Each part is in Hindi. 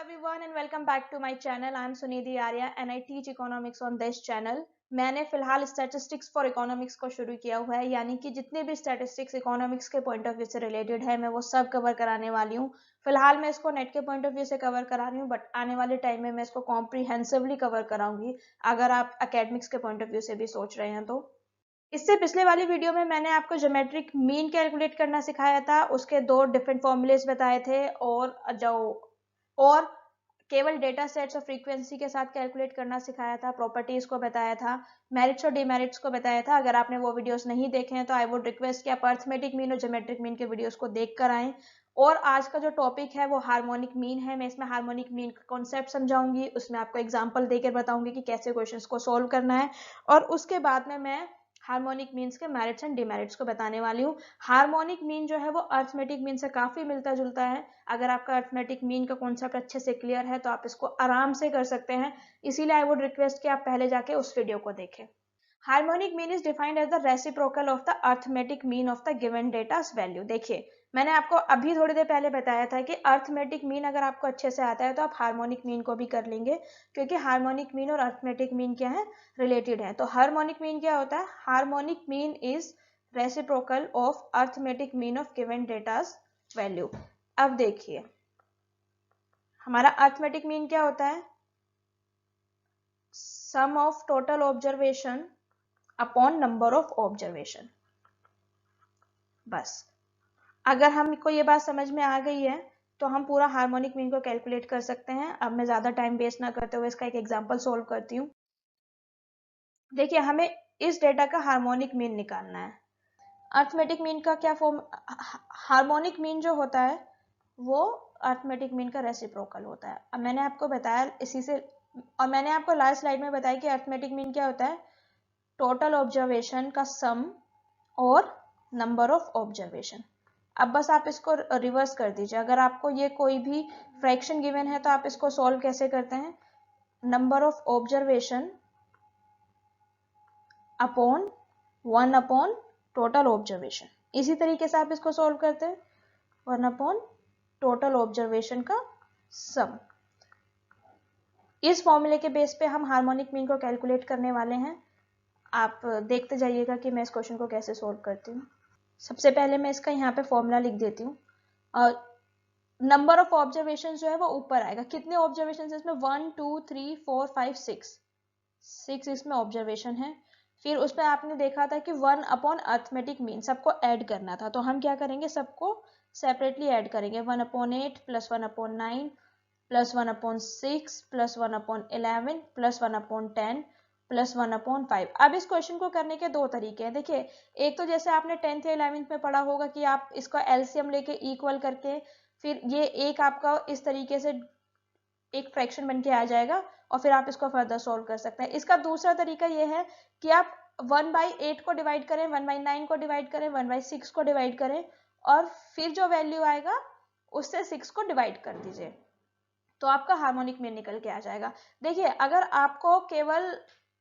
everyone and welcome back to my channel. I am Sunidhi Arya and I teach economics on this channel. मैंने फिलहाल स्टैटिस्टिक्स फॉर इकोनॉमिक्स को शुरू किया हुआ है, यानी कि जितने भी स्टैटिस्टिक्स इकोनॉमिक्स के पॉइंट ऑफ व्यू से रिलेटेड है मैं वो सब कवर कराने वाली हूँ। फिलहाल मैं इसको नेट के पॉइंट ऑफ व्यू से कवर करा रही हूँ, बट आने वाले टाइम में मैं इसको कॉम्प्रीहेंसिवली कवर कराऊंगी अगर आप एकेडमिक्स के पॉइंट ऑफ व्यू से भी सोच रहे हैं तो। इससे पिछले वाली वीडियो में मैंने आपको ज्योमेट्रिक मीन कैलकुलेट करना सिखाया था, उसके दो डिफरेंट फॉर्मूलेस बताए थे और केवल डेटा सेट्स और फ्रीक्वेंसी के साथ कैलकुलेट करना सिखाया था, प्रॉपर्टीज को बताया था, मेरिट्स और डिमेरिट्स को बताया था। अगर आपने वो वीडियोस नहीं देखे हैं तो आई वुड रिक्वेस्ट कि आप अर्थमेटिक मीन और ज्योमेट्रिक मीन के वीडियोस को देख कर आएं। और आज का जो टॉपिक है वो हार्मोनिक मीन है। मैं इसमें हार्मोनिक मीन का कॉन्सेप्ट समझाऊंगी, उसमें आपको एग्जांपल देकर बताऊंगी कि कैसे क्वेश्चंस को सोल्व करना है, और उसके बाद में मैं हार्मोनिक मीन्स के मेरिट्स एंड डिमेरिट्स को बताने वाली हूँ। हार्मोनिक मीन जो है वो अर्थमेटिक मीन से काफी मिलता जुलता है। अगर आपका अर्थमेटिक मीन का कॉन्सेप्ट अच्छे से क्लियर है तो आप इसको आराम से कर सकते हैं, इसीलिए आई वुड रिक्वेस्ट कि आप पहले जाके उस वीडियो को देखें। Harmonic mean is defined as the reciprocal of the arithmetic mean of the given datas value. देखिए, मैंने आपको अभी थोड़ी देर पहले बताया था कि अर्थमेटिक मीन अगर आपको अच्छे से आता है तो आप हार्मोनिक मीन को भी कर लेंगे, क्योंकि हार्मोनिक मीन और अर्थमेटिक मीन क्या है, रिलेटेड है। तो हार्मोनिक मीन क्या होता है? Harmonic mean is reciprocal of arithmetic mean of given datas value. अब देखिए, हमारा अर्थमेटिक मीन क्या होता है? Sum of total observation upon number of observation. बस, अगर हमको ये बात समझ में आ गई है तो हम पूरा हार्मोनिक मीन को कैलकुलेट कर सकते हैं। अब मैं ज्यादा टाइम वेस्ट ना करते हुए इसका एक एग्जांपल सोल्व करती हूँ। देखिए, हमें इस डेटा का हार्मोनिक मीन निकालना है। अर्थमेटिक मीन का क्या फॉर्म? हार्मोनिक मीन जो होता है वो अर्थमेटिक मीन का रेसिप्रोकल होता है। अब मैंने आपको बताया इसी से, और मैंने आपको लास्ट स्लाइड में बताया कि अर्थमेटिक मीन क्या होता है? टोटल ऑब्जर्वेशन का सम और नंबर ऑफ ऑब्जर्वेशन। अब बस आप इसको रिवर्स कर दीजिए। अगर आपको ये कोई भी फ्रैक्शन गिवन है तो आप इसको सॉल्व कैसे करते हैं? Number of observation upon 1 upon total observation. इसी तरीके से आप इसको सॉल्व करते हैं, 1 अपॉन टोटल ऑब्जर्वेशन का सम। इस फॉर्मूले के बेस पे हम हार्मोनिक मीन को कैलकुलेट करने वाले हैं। आप देखते जाइएगा कि मैं इस क्वेश्चन को कैसे सोल्व करती हूँ। सबसे पहले मैं इसका यहाँ पे फॉर्मूला लिख देती हूँ। और नंबर ऑफ ऑब्जर्वेशन जो है वो ऊपर आएगा। कितने ऑब्जर्वेशन इसमें? 1 2 3 4 5 6 इसमें ऑब्जर्वेशन है। फिर उसमें आपने देखा था कि 1 अपॉन अर्थमेटिक मीन सबको ऐड करना था, तो हम क्या करेंगे? सबको सेपरेटली ऐड करेंगे। 1 upon 8 plus 1 upon 9 plus 1 upon 6 plus 1 upon 11 plus 1 upon 10 plus 1 upon 5। अब इस क्वेश्चन को करने के दो तरीके हैं। देखिए, एक तो जैसे आपने 10th या 11th में पढ़ा होगा कि आप इसका एलसीएम लेके इक्वल करके फिर ये एक आपका इस तरीके से एक फ्रैक्शन बन के आ जाएगा और फिर आप इसको फर्दर सोल्व कर सकते हैं। इसका दूसरा तरीका ये है कि आप 1/8 को डिवाइड करें, 1/9 को डिवाइड करें, 1/6 को डिवाइड करें और फिर जो वैल्यू आएगा उससे 6 को डिवाइड कर दीजिए, तो आपका हार्मोनिक मीन निकल के आ जाएगा। देखिए,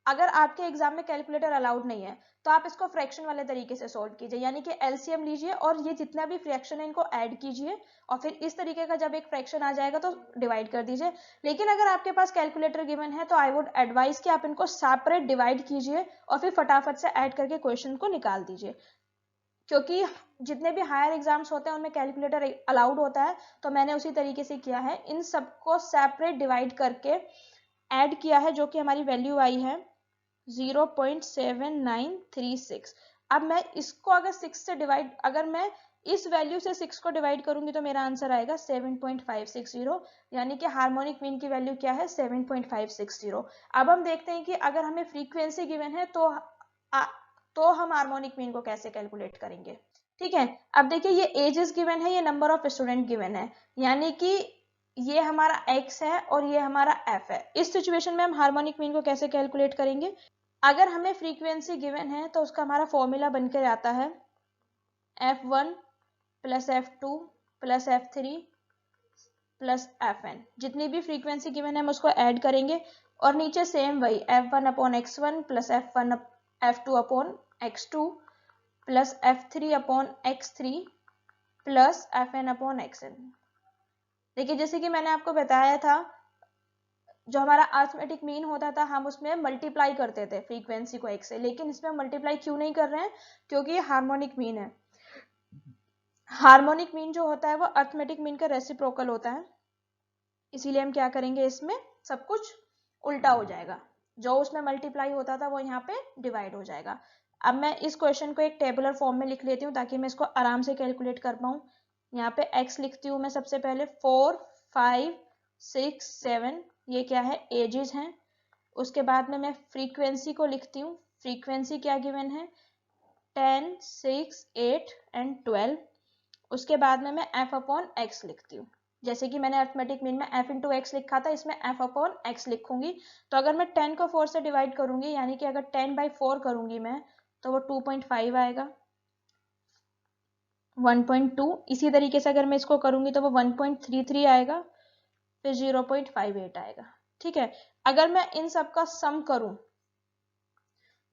अगर आपके एग्जाम में कैलकुलेटर अलाउड नहीं है तो आप इसको फ्रैक्शन वाले तरीके से सोल्व कीजिए, यानी कि एलसीएम लीजिए और ये जितना भी फ्रैक्शन है इनको ऐड कीजिए और फिर इस तरीके का जब एक फ्रैक्शन आ जाएगा तो डिवाइड कर दीजिए। लेकिन अगर आपके पास कैलकुलेटर गिवन है तो आई वुड एडवाइज कि आप इनको सेपरेट डिवाइड कीजिए और फिर फटाफट से ऐड करके क्वेश्चन को निकाल दीजिए, क्योंकि जितने भी हायर एग्जाम्स होते हैं उनमें कैलकुलेटर अलाउड होता है। तो मैंने उसी तरीके से किया है, इन सबको सेपरेट डिवाइड करके ऐड किया है, जो कि हमारी वैल्यू आई है 0.7936। अब मैं इसको अगर मैं इस वैल्यू से 6 को डिवाइड करूंगी तो मेरा आंसर आएगा 7.560, यानी कि हार्मोनिक मीन की वैल्यू क्या है? 7.560। अब हम देखते हैं कि अगर हमें फ्रीक्वेंसी गिवन है तो हम हार्मोनिक मीन को कैसे कैलकुलेट करेंगे। ठीक है, अब देखिए, ये एजेस गिवन है, ये नंबर ऑफ स्टूडेंट गिवन है, यानी कि ये हमारा x है और ये हमारा f है। इस सिचुएशन में हम हार्मोनिक मीन को कैसे कैलकुलेट करेंगे? अगर हमें फ्रीक्वेंसी गिवन है तो उसका हमारा फॉर्मूला बनकर आता है f1 plus f2 plus f3 plus fn। जितनी भी फ्रीक्वेंसी गिवन है हम उसको ऐड करेंगे और नीचे सेम वही f1 upon x1 plus f2 upon x2 plus f3 upon x3 plus fn upon xn। देखिए जैसे कि मैंने आपको बताया था, जो हमारा अर्थमेटिक मीन होता था हम उसमें मल्टीप्लाई करते थे फ्रीक्वेंसी को एक से, लेकिन इसमें मल्टीप्लाई क्यों नहीं कर रहे हैं? क्योंकि ये हार्मोनिक मीन है। हार्मोनिक मीन जो होता है वो अर्थमेटिक मीन का रेसिप्रोकल होता है, इसीलिए हम क्या करेंगे, इसमें सब कुछ उल्टा हो जाएगा, जो उसमें मल्टीप्लाई होता था वो यहाँ पे डिवाइड हो जाएगा। अब मैं इस क्वेश्चन को एक टेबुलर फॉर्म में लिख लेती हूँ ताकि मैं इसको आराम से कैलकुलेट कर पाऊँ। यहाँ पे x लिखती हूँ मैं सबसे पहले, 4 5 6 7, ये क्या है, एजेस हैं। उसके बाद में मैं फ्रीक्वेंसी को लिखती हूँ, फ्रीक्वेंसी क्या गिवन है, 10 6 8 एंड 12। उसके बाद में मैं f अपॉन x लिखती हूँ, जैसे कि मैंने अर्थमेटिक मीन में f इंटू एक्स लिखा था, इसमें f अपॉन x लिखूंगी। तो अगर मैं 10 को 4 से डिवाइड करूंगी, यानी कि अगर 10 बाई 4 करूंगी मैं, तो वो 2.5 आएगा, 1.2। इसी तरीके से अगर मैं इसको करूंगी तो वो 1.33 आएगा, फिर 0.58 आएगा। ठीक है, अगर मैं इन सब का सम करूं,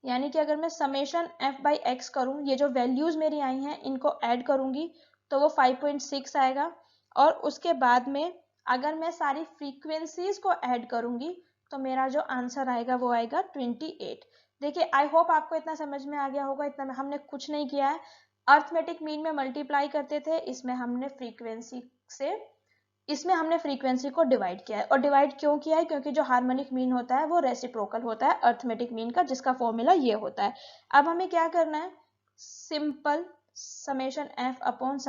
यानी कि अगर मैं समेशन f बाई एक्स करूं, ये जो वैल्यूज मेरी आई हैं इनको ऐड करूंगी तो वो 5.6 आएगा। और उसके बाद में अगर मैं सारी फ्रीक्वेंसीज को ऐड करूंगी तो मेरा जो आंसर आएगा वो आएगा 28। देखिए आई होप आपको इतना समझ में आ गया होगा, इतना हमने कुछ नहीं किया है। अर्थमेटिक मीन में मल्टीप्लाई करते थे, इसमें हमने फ्रीक्वेंसी को डिवाइड किया है। और डिवाइड क्यों किया है? क्योंकि जो हार्मोनिक मीन होता है वो रेसिप्रोकल होता है अर्थमेटिक मीन का, जिसका फॉर्मूला ये होता है। अब हमें क्या करना है, simple summation F upon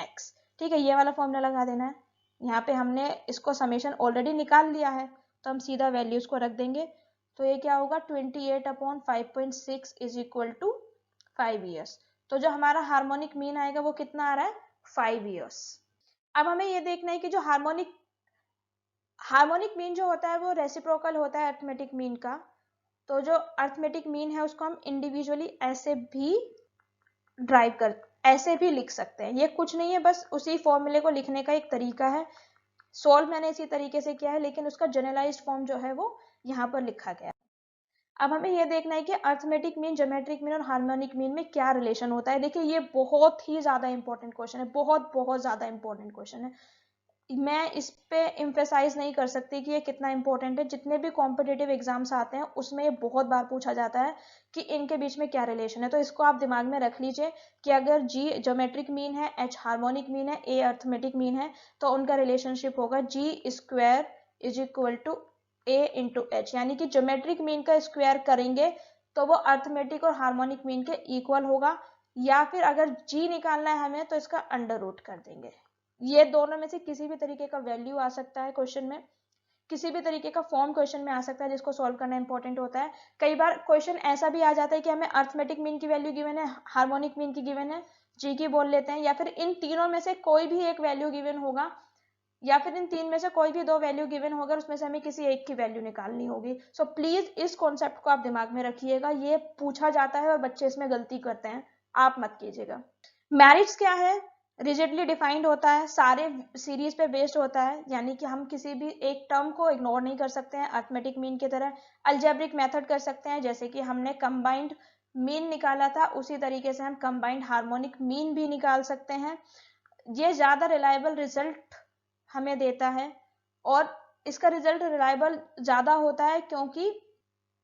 x. ठीक है, ये वाला फॉर्मूला लगा देना है। यहाँ पे हमने इसको समेशन ऑलरेडी निकाल लिया है, तो हम सीधा वैल्यूज को रख देंगे। तो ये क्या होगा, 28 upon 5.6 is equal to 5 years. तो जो हमारा हार्मोनिक मीन आएगा वो कितना आ रहा है, 5 ईयर्स। अब हमें ये देखना है कि जो हार्मोनिक मीन जो होता है वो रेसिप्रोकल होता है अर्थमेटिक मीन का। तो जो अर्थमेटिक मीन है उसको हम इंडिविजुअली ऐसे भी लिख सकते हैं। ये कुछ नहीं है, बस उसी फॉर्मूले को लिखने का एक तरीका है। सॉल्व मैंने इसी तरीके से किया है, लेकिन उसका जनरलाइज्ड फॉर्म जो है वो यहाँ पर लिखा गया है। अब हमें यह देखना है कि अर्थमेटिक मीन, ज्योमेट्रिक मीन और हार्मोनिक मीन में क्या रिलेशन होता है। देखिए ये बहुत ही ज्यादा इंपॉर्टेंट क्वेश्चन है, बहुत बहुत ज्यादा इंपॉर्टेंट क्वेश्चन है। मैं इस पे एम्फेसाइज नहीं कर सकती कि ये कितना इंपॉर्टेंट है। जितने भी कॉम्पिटिटिव एग्जाम्स आते हैं उसमें ये बहुत बार पूछा जाता है कि इनके बीच में क्या रिलेशन है। तो इसको आप दिमाग में रख लीजिए कि अगर जी ज्योमेट्रिक मीन है, एच हार्मोनिक मीन है, ए अर्थमेटिक मीन है, तो उनका रिलेशनशिप होगा G square is equal to A into H. यानी कि ज्योमेट्रिक मीन का स्क्वायर करेंगे तो वो अर्थमेटिक और हार्मोनिक मीन के इक्वल होगा, या फिर अगर जी निकालना है हमें तो इसका अंडर रूट कर देंगे। ये दोनों में से किसी भी तरीके का वैल्यू आ सकता है क्वेश्चन में, किसी भी तरीके का फॉर्म क्वेश्चन में आ सकता है, जिसको सॉल्व करना इंपॉर्टेंट होता है। कई बार क्वेश्चन ऐसा भी आ जाता है कि हमें अर्थमेटिक मीन की वैल्यू गिवन है, हार्मोनिक मीन की गिवन है, जी की बोल लेते हैं, या फिर इन तीनों में से कोई भी एक वैल्यू गिवन होगा, या फिर इन तीन में से कोई भी दो वैल्यू गिवन होगा, उसमें से हमें किसी एक की वैल्यू निकालनी होगी। सो प्लीज इस कॉन्सेप्ट को आप दिमाग में रखिएगा, ये पूछा जाता है और बच्चे इसमें गलती करते हैं, आप मत कीजिएगा। मैरिट्स क्या है, रिजिडली डिफाइंड होता है, सारे सीरीज पे बेस्ड होता है, यानी कि हम किसी भी एक टर्म को इग्नोर नहीं कर सकते हैं अर्थमेटिक मीन की तरह। अलजेब्रिक मेथड कर सकते हैं, जैसे कि हमने कंबाइंड मीन निकाला था उसी तरीके से हम कंबाइंड हार्मोनिक मीन भी निकाल सकते हैं। ये ज्यादा रिलायबल रिजल्ट हमें देता है, और इसका रिजल्ट रिलायबल ज्यादा होता है क्योंकि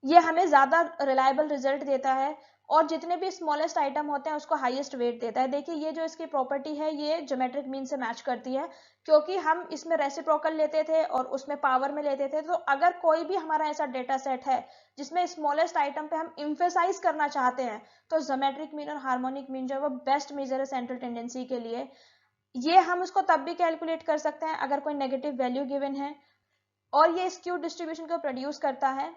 ये हमें ज्यादा रिलायबल रिजल्ट देता है, और जितने भी स्मॉलेस्ट आइटम होते हैं उसको हाईएस्ट वेट देता है। देखिए ये जो इसकी प्रॉपर्टी है ये ज्योमेट्रिक मीन से मैच करती है, क्योंकि हम इसमें रेसिप्रोकल लेते थे और उसमें पावर में लेते थे। तो अगर कोई भी हमारा ऐसा डेटा सेट है जिसमें स्मॉलेस्ट आइटम पे हम इम्फेसाइज करना चाहते हैं, तो ज्योमेट्रिक मीन और हार्मोनिक मीन जो है वो बेस्ट मेजर है सेंट्रल टेंडेंसी के लिए। ये हम उसको तब भी कैलकुलेट कर सकते हैं अगर कोई नेगेटिव वैल्यू गिवन है, और ये स्क्यू डिस्ट्रीब्यूशन को प्रोड्यूस करता है।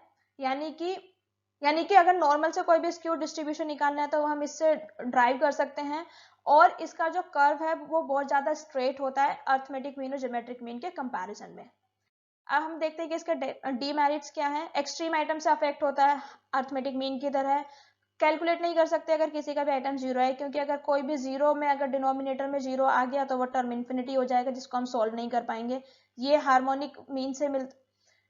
यानी कि अगर नॉर्मल से कोई भी स्क्यू डिस्ट्रीब्यूशन निकालना है तो हम इससे ड्राइव कर सकते हैं, और इसका जो कर्व है वो बहुत ज्यादा स्ट्रेट होता है अर्थमेटिक मीन और ज्योमेट्रिक मीन के कंपैरिजन में। अब हम देखते हैं कि इसके डीमेरिट्स क्या है। एक्सट्रीम आइटम से अफेक्ट होता है अर्थमेटिक मीन की तरह, कैलकुलेट नहीं कर सकते अगर किसी का भी आइटम जीरो है, क्योंकि अगर कोई भी जीरो में अगर डिनोमिनेटर में जीरो आ गया तो वो टर्म इन्फिनिटी हो जाएगा, जिसको हम सॉल्व नहीं कर पाएंगे। ये हार्मोनिक मीन से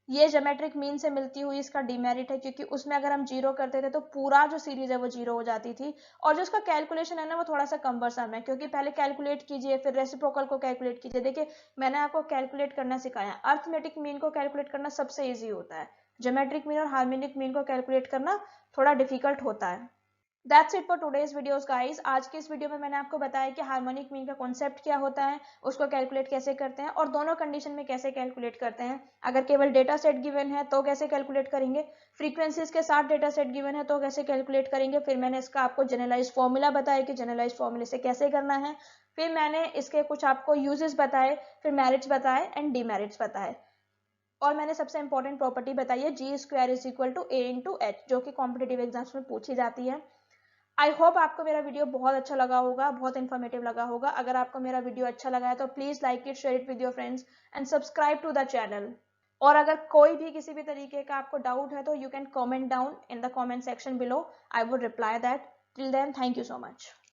ये ज्योमेट्रिक मीन से मिलती हुई इसका डिमेरिट है, क्योंकि उसमें अगर हम जीरो करते थे तो पूरा जो सीरीज है वो जीरो हो जाती थी, और जो उसका कैलकुलेशन है ना वो थोड़ा सा कम्बरसम है, क्योंकि पहले कैलकुलेट कीजिए फिर रेसिप्रोकल को कैलकुलेट कीजिए। देखिए मैंने आपको कैलकुलेट करना सिखाया, अर्थमेटिक मीन को कैलकुलेट करना सबसे ईजी होता है, ज्योमेट्रिक मीन और हार्मोनिक मीन को कैलकुलेट करना थोड़ा डिफिकल्ट होता है। That's it for today's videos guys. आज के इस वीडियो में मैंने आपको बताया कि हार्मोनिक मीन का कॉन्सेप्ट क्या होता है, उसको कैलकुलेट कैसे करते हैं और दोनों कंडीशन में कैसे कैलकुलेट करते हैं। अगर केवल डेटा सेट गिवन है तो कैसे कैलकुलेट करेंगे, फ्रीक्वेंसीज के साथ डेटा सेट गिवन है तो कैसे कैलकुलेट करेंगे, फिर मैंने इसका आपको जनरलाइज फॉर्मूला बताया कि जनरलाइज फॉर्मूले से कैसे करना है, फिर मैंने इसके कुछ आपको यूजेस बताए, फिर मेरिट्स बताए एंड डीमेरिट्स बताए, और मैंने सबसे इंपॉर्टेंट प्रॉपर्टी बताई है G square is equal to A into H, जो कि कॉम्पिटेटिव एग्जाम्स में पूछी जाती है। आई होप आपको मेरा वीडियो बहुत अच्छा लगा होगा, बहुत इन्फॉर्मेटिव लगा होगा। अगर आपको मेरा वीडियो अच्छा लगा है तो please like it, share it with your friends and subscribe to the channel. और अगर कोई भी किसी भी तरीके का आपको डाउट है तो you can comment down in the comment section below, I would reply that. Till then thank you so much.